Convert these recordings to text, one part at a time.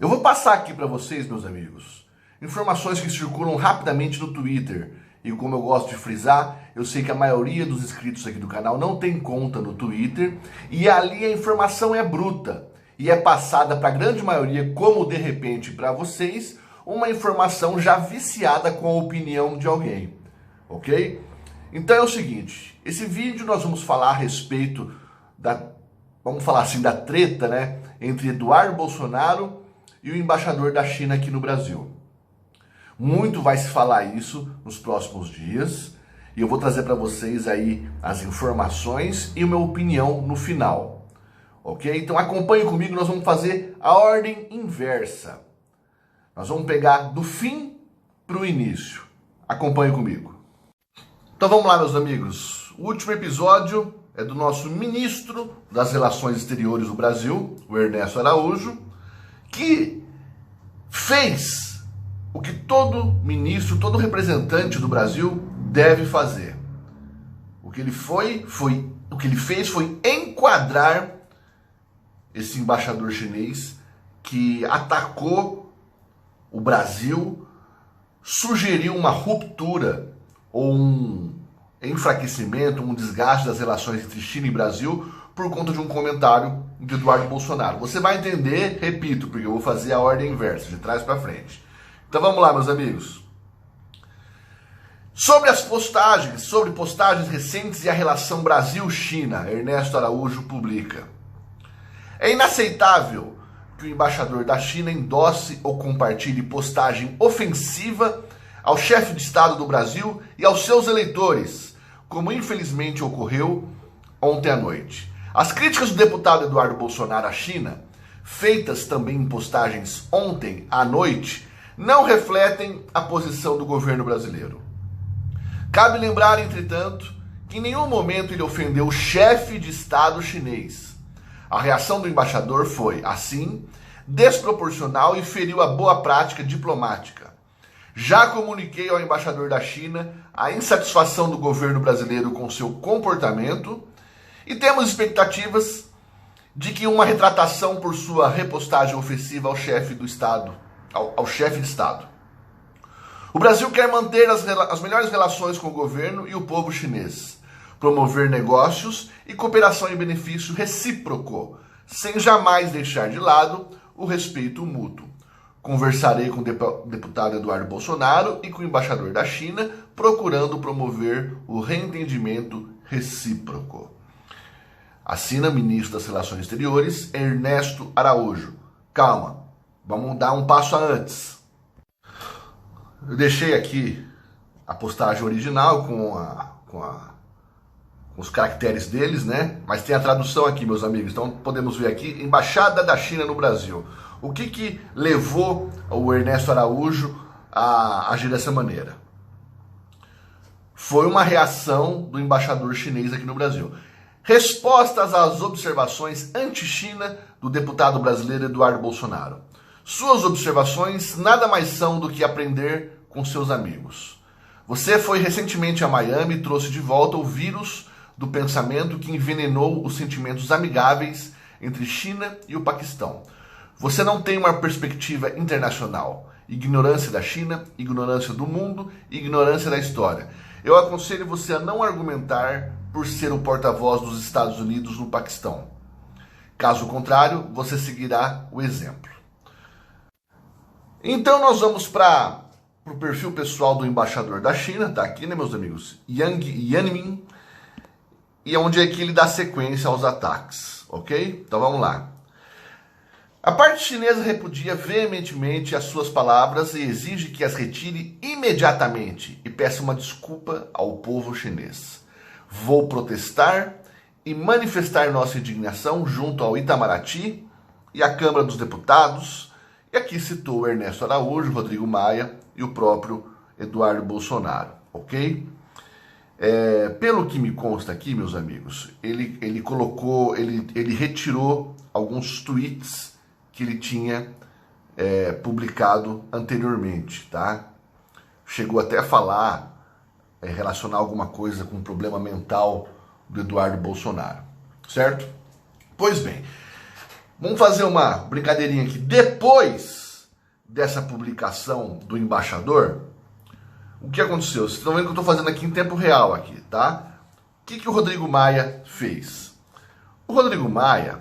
Eu vou passar aqui para vocês, meus amigos, informações que circulam rapidamente no Twitter. E como eu gosto de frisar, eu sei que a maioria dos inscritos aqui do canal não tem conta no Twitter. E ali a informação é bruta. E é passada para a grande maioria, como de repente para vocês, uma informação já viciada com a opinião de alguém. Ok? Então é o seguinte, esse vídeo nós vamos falar a respeito da, vamos falar assim, da treta, né, entre Eduardo Bolsonaro e o embaixador da China aqui no Brasil. Muito vai se falar isso nos próximos dias e eu vou trazer para vocês aí as informações e a minha opinião no final, ok? Então acompanhe comigo, nós vamos fazer a ordem inversa. Nós vamos pegar do fim para o início. Acompanhe comigo. Então vamos lá, meus amigos. O último episódio é do nosso ministro das Relações Exteriores do Brasil, o Ernesto Araújo, que fez o que todo ministro, todo representante do Brasil deve fazer. O que ele fez foi enquadrar esse embaixador chinês que atacou o Brasil, sugeriu uma ruptura ou um enfraquecimento, um desgaste das relações entre China e Brasil por conta de um comentário de Eduardo Bolsonaro. Você vai entender, repito, porque eu vou fazer a ordem inversa, de trás para frente. Então vamos lá, meus amigos. Sobre postagens recentes e a relação Brasil-China, Ernesto Araújo publica: é inaceitável que o embaixador da China endosse ou compartilhe postagem ofensiva ao chefe de Estado do Brasil e aos seus eleitores, como infelizmente ocorreu ontem à noite. As críticas do deputado Eduardo Bolsonaro à China, feitas também em postagens ontem à noite, não refletem a posição do governo brasileiro. Cabe lembrar, entretanto, que em nenhum momento ele ofendeu o chefe de Estado chinês. A reação do embaixador foi, assim, desproporcional e feriu a boa prática diplomática. Já comuniquei ao embaixador da China a insatisfação do governo brasileiro com seu comportamento e temos expectativas de que uma retratação por sua repostagem ofensiva ao chefe do Estado, ao chefe de Estado. O Brasil quer manter as melhores relações com o governo e o povo chinês, promover negócios e cooperação em benefício recíproco, sem jamais deixar de lado o respeito mútuo. Conversarei com o deputado Eduardo Bolsonaro e com o embaixador da China, procurando promover o reentendimento recíproco. Assina ministro das Relações Exteriores, Ernesto Araújo. Calma. Vamos dar um passo antes. Eu deixei aqui a postagem original com os caracteres deles, né? Mas tem a tradução aqui, meus amigos. Então podemos ver aqui, Embaixada da China no Brasil. O que levou o Ernesto Araújo a agir dessa maneira? Foi uma reação do embaixador chinês aqui no Brasil. Respostas às observações anti-China do deputado brasileiro Eduardo Bolsonaro. Suas observações nada mais são do que aprender com seus amigos. Você foi recentemente a Miami e trouxe de volta o vírus do pensamento que envenenou os sentimentos amigáveis entre China e o Paquistão. Você não tem uma perspectiva internacional. Ignorância da China, ignorância do mundo, ignorância da história. Eu aconselho você a não argumentar por ser o porta-voz dos Estados Unidos no Paquistão. Caso contrário, você seguirá o exemplo. Então nós vamos para o perfil pessoal do embaixador da China, tá aqui, né, meus amigos? Yang Yanmin, e onde é que ele dá sequência aos ataques, ok? Então vamos lá. A parte chinesa repudia veementemente as suas palavras e exige que as retire imediatamente e peça uma desculpa ao povo chinês. Vou protestar e manifestar nossa indignação junto ao Itamaraty e à Câmara dos Deputados. E aqui citou o Ernesto Araújo, Rodrigo Maia e o próprio Eduardo Bolsonaro, ok? Pelo que me consta aqui, meus amigos, ele retirou alguns tweets que ele tinha publicado anteriormente, tá? Chegou até a falar, relacionar alguma coisa com o problema mental do Eduardo Bolsonaro, certo? Pois bem, Vamos fazer uma brincadeirinha aqui. Depois dessa publicação do embaixador, o que aconteceu? Vocês estão vendo que eu estou fazendo aqui em tempo real aqui, tá? O que o Rodrigo Maia fez? O Rodrigo Maia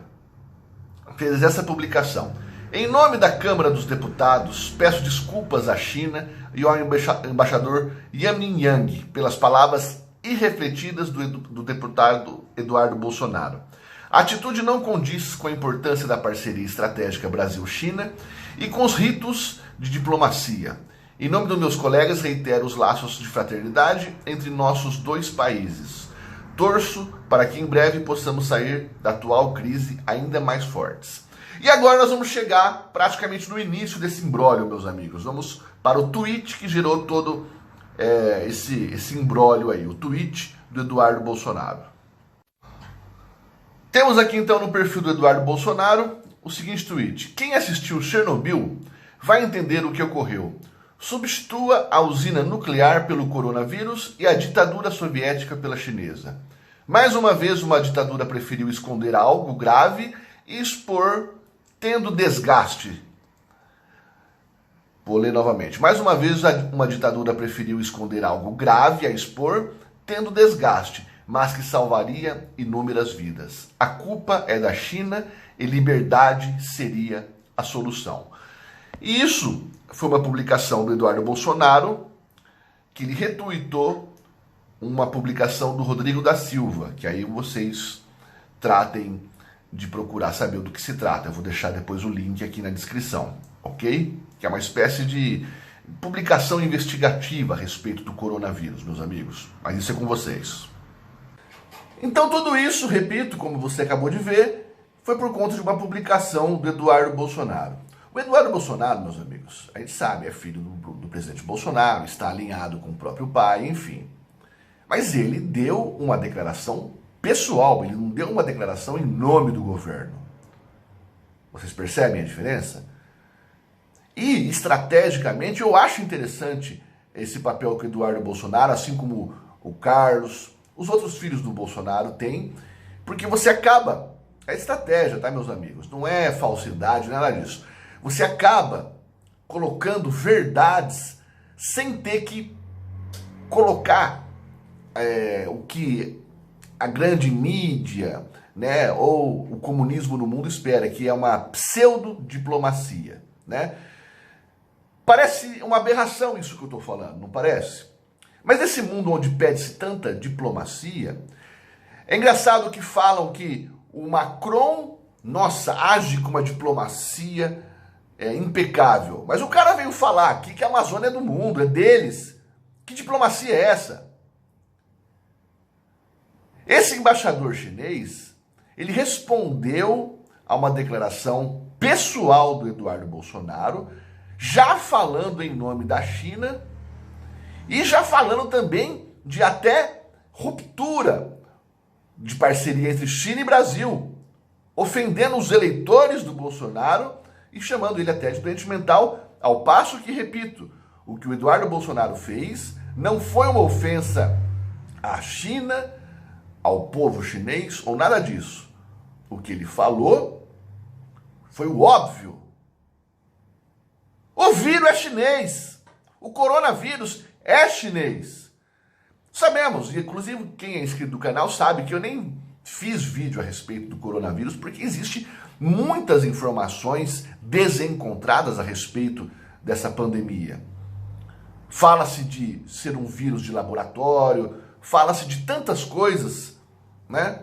fez essa publicação. Em nome da Câmara dos Deputados, peço desculpas à China e ao embaixador Yamin Yang pelas palavras irrefletidas do deputado Eduardo Bolsonaro. A atitude não condiz com a importância da parceria estratégica Brasil-China e com os ritos de diplomacia. Em nome dos meus colegas, reitero os laços de fraternidade entre nossos dois países. Torço para que em breve possamos sair da atual crise ainda mais fortes. E agora nós vamos chegar praticamente no início desse imbróglio, meus amigos. Vamos para o tweet que gerou todo esse imbróglio aí, o tweet do Eduardo Bolsonaro. Temos aqui então no perfil do Eduardo Bolsonaro o seguinte tweet: quem assistiu Chernobyl vai entender o que ocorreu. Substitua a usina nuclear pelo coronavírus e a ditadura soviética pela chinesa. Mais uma vez, uma ditadura preferiu esconder algo grave e expor tendo desgaste. Vou ler novamente. Mais uma vez, uma ditadura preferiu esconder algo grave a expor, tendo desgaste, mas que salvaria inúmeras vidas. A culpa é da China e liberdade seria a solução. E isso foi uma publicação do Eduardo Bolsonaro, que ele retuitou uma publicação do Rodrigo da Silva, que aí vocês tratem de procurar saber do que se trata. Eu vou deixar depois o link aqui na descrição, ok? Que é uma espécie de publicação investigativa a respeito do coronavírus, meus amigos. Mas isso é com vocês. Então tudo isso, repito, como você acabou de ver, foi por conta de uma publicação do Eduardo Bolsonaro. O Eduardo Bolsonaro, meus amigos, a gente sabe, é filho do presidente Bolsonaro, está alinhado com o próprio pai, enfim. Mas ele deu uma declaração pessoal, ele não deu uma declaração em nome do governo. Vocês percebem a diferença? E, estrategicamente, eu acho interessante esse papel que o Eduardo Bolsonaro, assim como o Carlos, os outros filhos do Bolsonaro têm, porque você acaba, é estratégia, tá, meus amigos? Não é falsidade, nada disso. Você acaba colocando verdades sem ter que colocar o que a grande mídia, né, ou o comunismo no mundo espera, que é uma pseudo-diplomacia, né? Parece uma aberração isso que eu estou falando, não parece? Mas nesse mundo onde pede-se tanta diplomacia, é engraçado que falam que o Macron, nossa, age com uma diplomacia impecável. Mas o cara veio falar aqui que a Amazônia é do mundo, é deles. Que diplomacia é essa? Esse embaixador chinês, ele respondeu a uma declaração pessoal do Eduardo Bolsonaro, já falando em nome da China e já falando também de até ruptura de parceria entre China e Brasil, ofendendo os eleitores do Bolsonaro e chamando ele até de doente mental, ao passo que, repito, o que o Eduardo Bolsonaro fez não foi uma ofensa à China, ao povo chinês ou nada disso. O que ele falou foi o óbvio. O vírus é chinês. O coronavírus é chinês. Sabemos, e inclusive quem é inscrito no canal sabe que eu nem fiz vídeo a respeito do coronavírus porque existe muitas informações desencontradas a respeito dessa pandemia. Fala-se de ser um vírus de laboratório, fala-se de tantas coisas, né?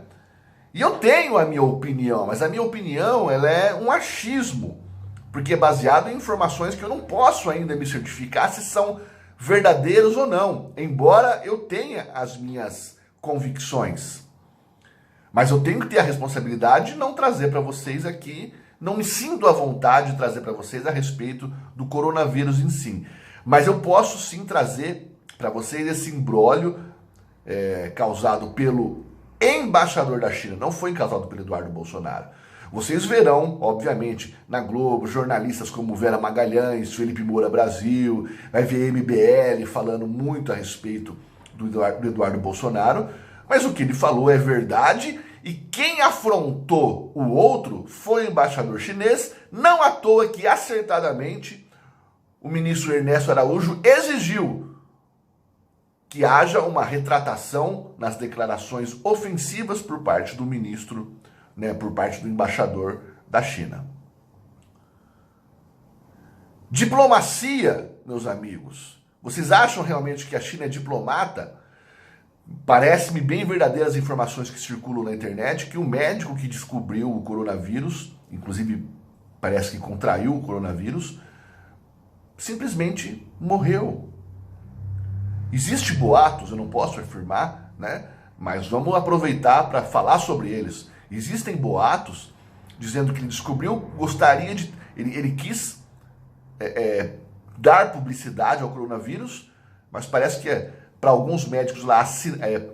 E eu tenho a minha opinião, mas a minha opinião ela é um achismo, porque é baseado em informações que eu não posso ainda me certificar se são verdadeiras ou não, embora eu tenha as minhas convicções. Mas eu tenho que ter a responsabilidade de não trazer para vocês aqui, não me sinto à vontade de trazer para vocês a respeito do coronavírus em si. Mas eu posso sim trazer para vocês esse imbróglio causado pelo embaixador da China, não foi causado pelo Eduardo Bolsonaro. Vocês verão, obviamente, na Globo, jornalistas como Vera Magalhães, Felipe Moura Brasil, vai ver MBL falando muito a respeito do Eduardo Bolsonaro, mas o que ele falou é verdade E quem afrontou o outro foi o embaixador chinês, não à toa que acertadamente o ministro Ernesto Araújo exigiu que haja uma retratação nas declarações ofensivas por parte do ministro, né, por parte do embaixador da China. Diplomacia, meus amigos. Vocês acham realmente que a China é diplomata? Parece-me bem verdadeiras informações que circulam na internet que o médico que descobriu o coronavírus, inclusive parece que contraiu o coronavírus, simplesmente morreu. Existem boatos, eu não posso afirmar, né? Mas vamos aproveitar para falar sobre eles. Existem boatos dizendo que ele descobriu, gostaria de... Ele quis dar publicidade ao coronavírus, mas parece que para alguns médicos lá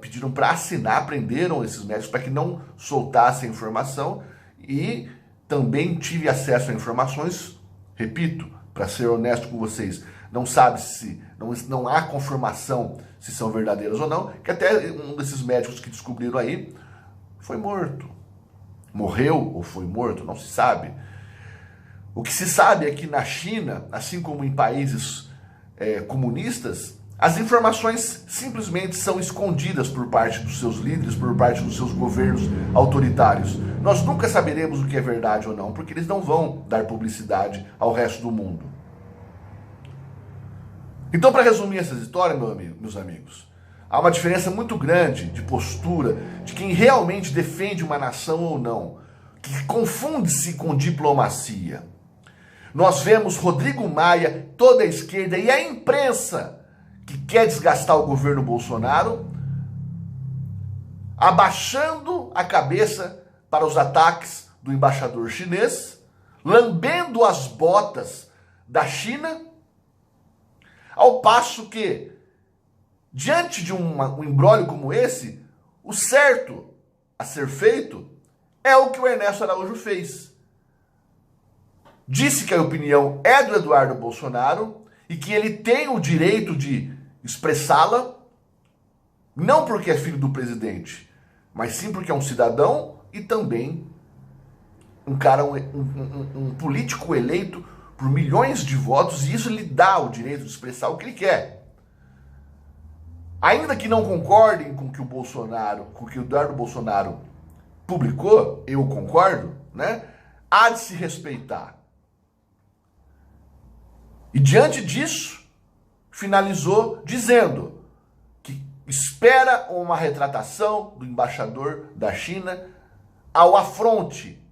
pediram para assinar, prenderam esses médicos para que não soltassem a informação, e também tive acesso a informações, repito, para ser honesto com vocês, não sabe se, não há confirmação se são verdadeiras ou não, que até um desses médicos que descobriram aí foi morto. Morreu ou foi morto, não se sabe. O que se sabe é que na China, assim como em países comunistas, as informações simplesmente são escondidas por parte dos seus líderes, por parte dos seus governos autoritários. Nós nunca saberemos o que é verdade ou não, porque eles não vão dar publicidade ao resto do mundo. Então, para resumir essa história, meus amigos, há uma diferença muito grande de postura de quem realmente defende uma nação ou não, que confunde-se com diplomacia. Nós vemos Rodrigo Maia, toda a esquerda e a imprensa que quer desgastar o governo Bolsonaro, abaixando a cabeça para os ataques do embaixador chinês, lambendo as botas da China, ao passo que, diante de um imbróglio como esse, o certo a ser feito é o que o Ernesto Araújo fez. Disse que a opinião é do Eduardo Bolsonaro e que ele tem o direito de expressá-la, não porque é filho do presidente, mas sim porque é um cidadão e também um cara, um político eleito por milhões de votos, e isso lhe dá o direito de expressar o que ele quer. Ainda que não concordem com o que o Bolsonaro, com o que o Eduardo Bolsonaro publicou, eu concordo, né? Há de se respeitar. E diante disso, finalizou dizendo que espera uma retratação do embaixador da China ao afronte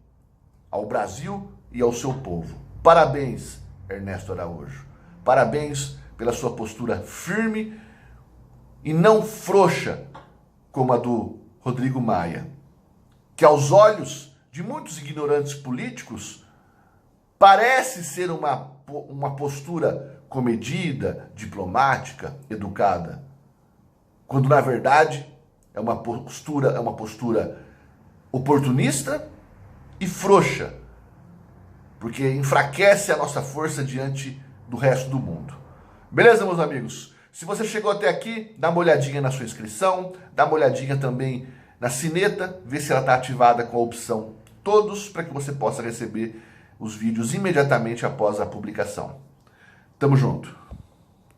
ao Brasil e ao seu povo. Parabéns, Ernesto Araújo. Parabéns pela sua postura firme e não frouxa como a do Rodrigo Maia, que aos olhos de muitos ignorantes políticos parece ser uma postura comedida, diplomática, educada, quando na verdade é uma postura oportunista e frouxa, porque enfraquece a nossa força diante do resto do mundo. Beleza, meus amigos? Se você chegou até aqui, dá uma olhadinha na sua inscrição, dá uma olhadinha também na sineta, vê se ela está ativada com a opção todos, para que você possa receber os vídeos imediatamente após a publicação. Tamo junto!